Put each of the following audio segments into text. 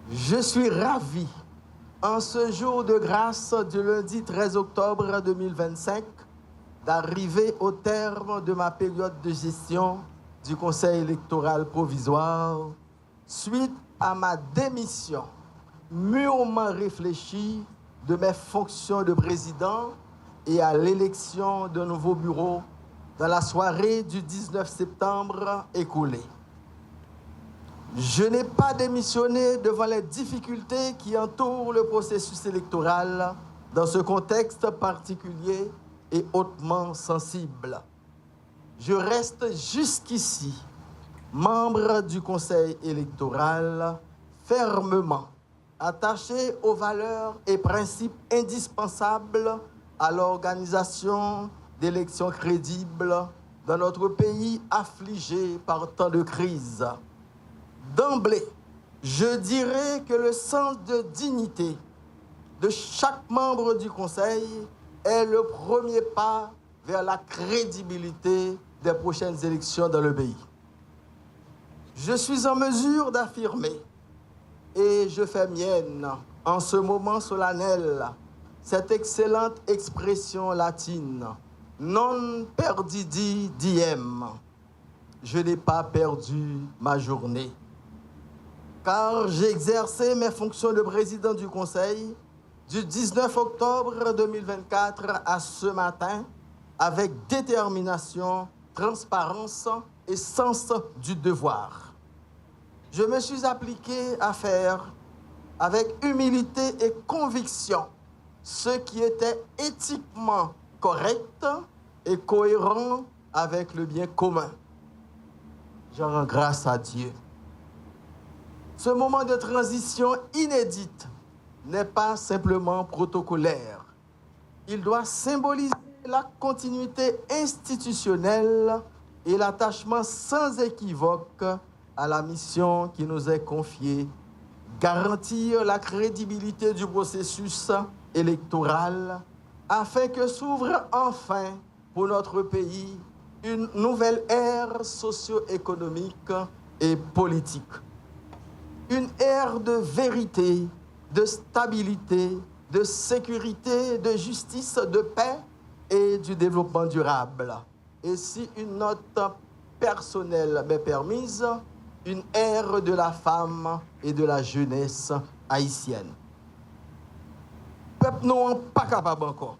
Je suis ravi, en ce jour de grâce du lundi 13 octobre 2025, d'arriver au terme de ma période de gestion du Conseil électoral provisoire suite à ma démission mûrement réfléchie de mes fonctions de président et à l'élection d'un nouveau bureau dans la soirée du 19 septembre écoulé. Je n'ai pas démissionné devant les difficultés qui entourent le processus électoral dans ce contexte particulier et hautement sensible. Je reste jusqu'ici membre du Conseil électoral fermement attaché aux valeurs et principes indispensables à l'organisation d'élections crédibles dans notre pays affligé par tant de crises. D'emblée, je dirais que le sens de dignité de chaque membre du Conseil est le premier pas vers la crédibilité des prochaines élections dans le pays. Je suis en mesure d'affirmer, et je fais mienne en ce moment solennel, cette excellente expression latine, non perdidi diem. Je n'ai pas perdu ma journée. Car j'ai exercé mes fonctions de président du Conseil du 19 octobre 2024 à ce matin avec détermination, transparence et sens du devoir. Je me suis appliqué à faire avec humilité et conviction ce qui était éthiquement correct et cohérent avec le bien commun. Je rends grâce à Dieu. Ce moment de transition inédite n'est pas simplement protocolaire. Il doit symboliser la continuité institutionnelle et l'attachement sans équivoque à la mission qui nous est confiée, garantir la crédibilité du processus électoral afin que s'ouvre enfin pour notre pays une nouvelle ère socio-économique et politique. Une ère de vérité, de stabilité, de sécurité, de justice, de paix et du développement durable. Et si une note personnelle m'est permise, une ère de la femme et de la jeunesse haïtienne. Peuple non pas capable encore.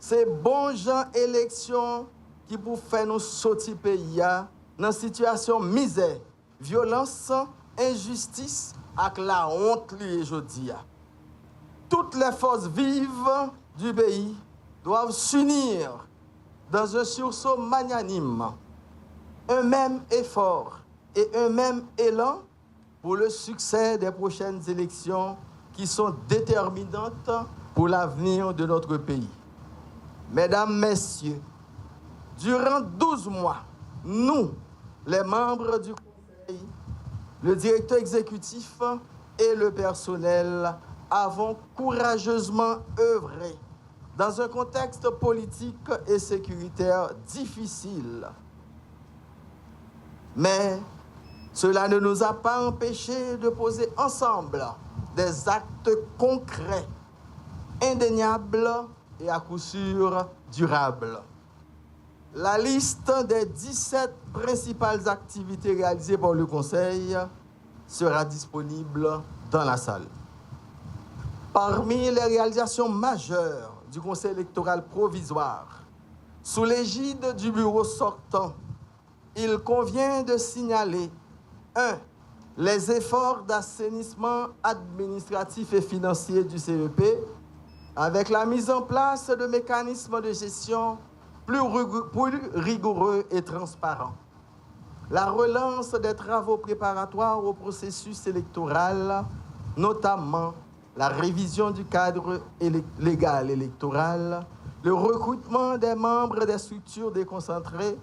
C'est bon gens élection qui pour faire nous sortir pays dans situation misère, violence, injustice avec la honte liée aujourd'hui. Toutes les forces vives du pays doivent s'unir dans un sursaut magnanime, un même effort et un même élan pour le succès des prochaines élections qui sont déterminantes pour l'avenir de notre pays. Mesdames, Messieurs, durant 12 mois, nous, les membres du Conseil, le directeur exécutif et le personnel avons courageusement œuvré dans un contexte politique et sécuritaire difficile. Mais cela ne nous a pas empêchés de poser ensemble des actes concrets, indéniables et à coup sûr durables. La liste des 17 principales activités réalisées par le Conseil sera disponible dans la salle. Parmi les réalisations majeures du Conseil électoral provisoire, sous l'égide du bureau sortant, il convient de signaler 1. Les efforts d'assainissement administratif et financier du CEP avec la mise en place de mécanismes de gestion plus rigoureux et transparents. La relance des travaux préparatoires au processus électoral, notamment la révision du cadre légal électoral, le recrutement des membres des structures déconcentrées,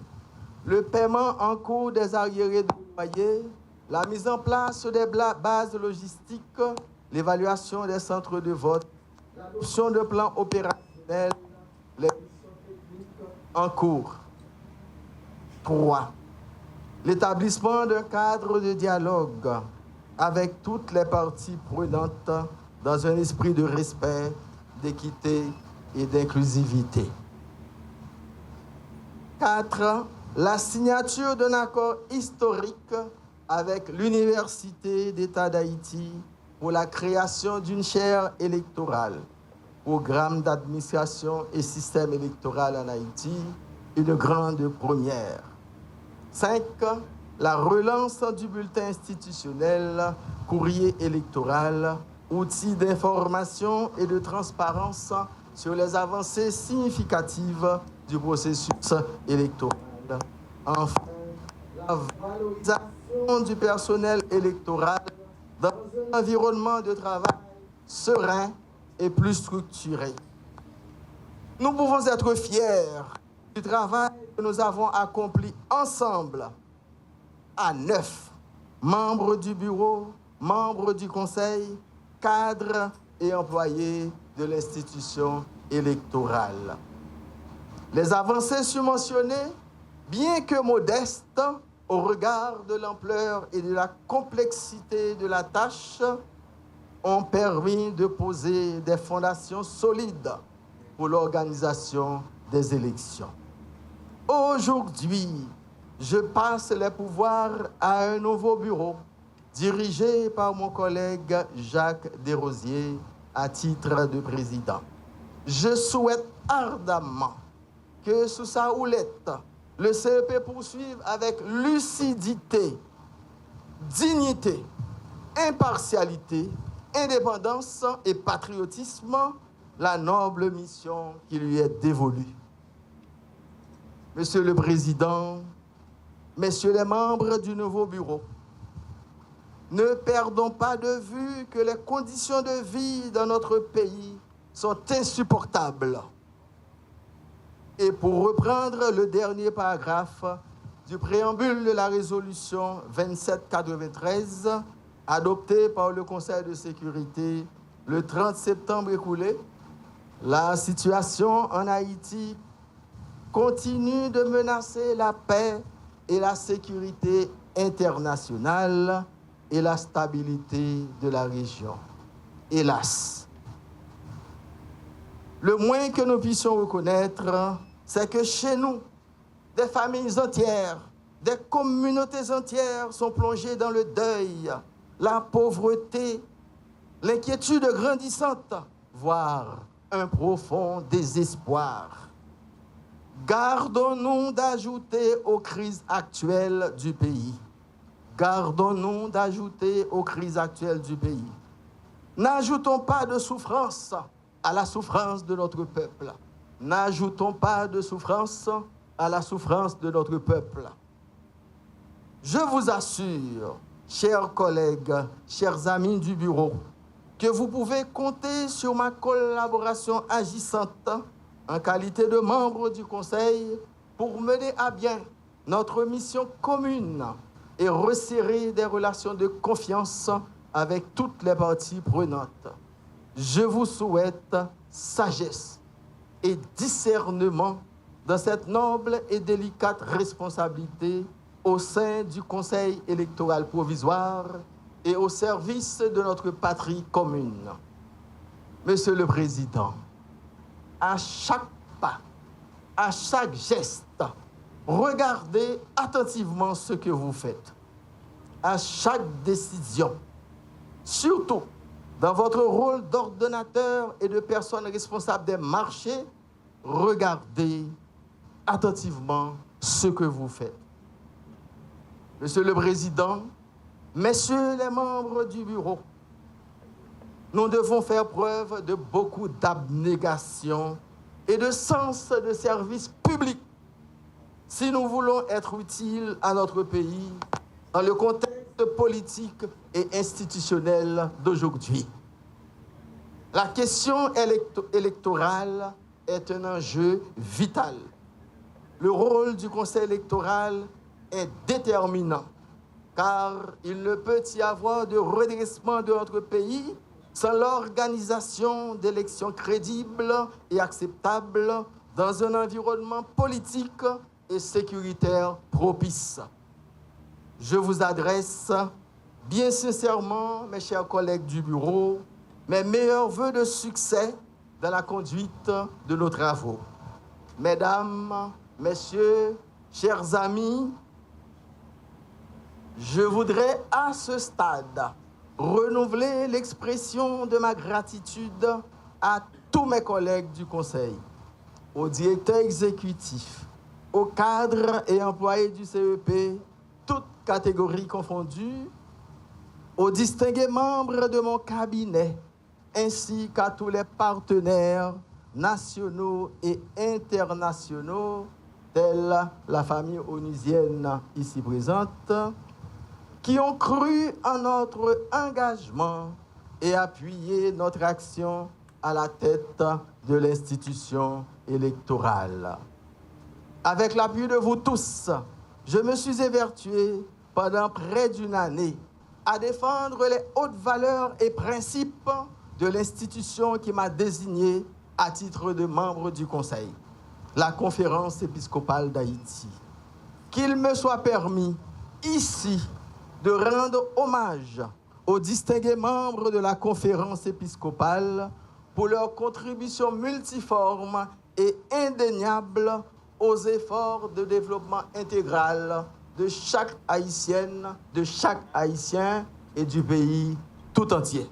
le paiement en cours des arriérés de loyer, la mise en place des bases logistiques, l'évaluation des centres de vote, l'adoption de plans opérationnels, les missions techniques en cours. 3. L'établissement d'un cadre de dialogue avec toutes les parties prenantes dans un esprit de respect, d'équité et d'inclusivité. 4. La signature d'un accord historique avec l'Université d'État d'Haïti pour la création d'une chaire électorale, programme d'administration et système électoral en Haïti, une grande première. 5. La relance du bulletin institutionnel, courrier électoral, outil d'information et de transparence sur les avancées significatives du processus électoral. Enfin, la valorisation du personnel électoral dans un environnement de travail serein et plus structuré. Nous pouvons être fiers du travail que nous avons accompli ensemble à 9 membres du bureau, membres du conseil, cadres et employés de l'institution électorale. Les avancées surmentionnées, bien que modestes au regard de l'ampleur et de la complexité de la tâche, ont permis de poser des fondations solides pour l'organisation des élections. Aujourd'hui, je passe les pouvoirs à un nouveau bureau dirigé par mon collègue Jacques Desrosiers à titre de président. Je souhaite ardemment que sous sa houlette, le CEP poursuive avec lucidité, dignité, impartialité, indépendance et patriotisme la noble mission qui lui est dévolue. Monsieur le Président, Messieurs les membres du nouveau bureau, ne perdons pas de vue que les conditions de vie dans notre pays sont insupportables. Et pour reprendre le dernier paragraphe du préambule de la résolution 2793, adoptée par le Conseil de sécurité le 30 septembre écoulé, la situation en Haïti continue de menacer la paix et la sécurité internationale et la stabilité de la région. Hélas, le moins que nous puissions reconnaître, c'est que chez nous, des familles entières, des communautés entières sont plongées dans le deuil, la pauvreté, l'inquiétude grandissante, voire un profond désespoir. Gardons-nous d'ajouter aux crises actuelles du pays. Gardons-nous d'ajouter aux crises actuelles du pays. N'ajoutons pas de souffrance à la souffrance de notre peuple. N'ajoutons pas de souffrance à la souffrance de notre peuple. Je vous assure, chers collègues, chers amis du bureau, que vous pouvez compter sur ma collaboration agissante en qualité de membre du Conseil pour mener à bien notre mission commune et resserrer des relations de confiance avec toutes les parties prenantes. Je vous souhaite sagesse et discernement dans cette noble et délicate responsabilité au sein du Conseil électoral provisoire et au service de notre patrie commune. Monsieur le Président, à chaque pas, à chaque geste, regardez attentivement ce que vous faites. À chaque décision, surtout dans votre rôle d'ordonnateur et de personne responsable des marchés, regardez attentivement ce que vous faites. Monsieur le Président, Messieurs les membres du bureau, nous devons faire preuve de beaucoup d'abnégation et de sens de service public si nous voulons être utiles à notre pays dans le contexte politique et institutionnel d'aujourd'hui. La question électorale est un enjeu vital. Le rôle du Conseil électoral est déterminant, car il ne peut y avoir de redressement de notre pays sans l'organisation d'élections crédibles et acceptables dans un environnement politique et sécuritaire propice. Je vous adresse bien sincèrement, mes chers collègues du bureau, mes meilleurs vœux de succès dans la conduite de nos travaux. Mesdames, Messieurs, chers amis, je voudrais à ce stade renouveler l'expression de ma gratitude à tous mes collègues du Conseil, aux directeurs exécutifs, aux cadres et employés du CEP, toutes catégories confondues, aux distingués membres de mon cabinet, ainsi qu'à tous les partenaires nationaux et internationaux, tels la famille onusienne ici présente, qui ont cru en notre engagement et appuyé notre action à la tête de l'institution électorale. Avec l'appui de vous tous, je me suis évertué pendant près d'une année à défendre les hautes valeurs et principes de l'institution qui m'a désigné à titre de membre du Conseil, la Conférence épiscopale d'Haïti. Qu'il me soit permis, ici, de rendre hommage aux distingués membres de la Conférence épiscopale pour leur contribution multiforme et indéniable aux efforts de développement intégral de chaque Haïtienne, de chaque Haïtien et du pays tout entier.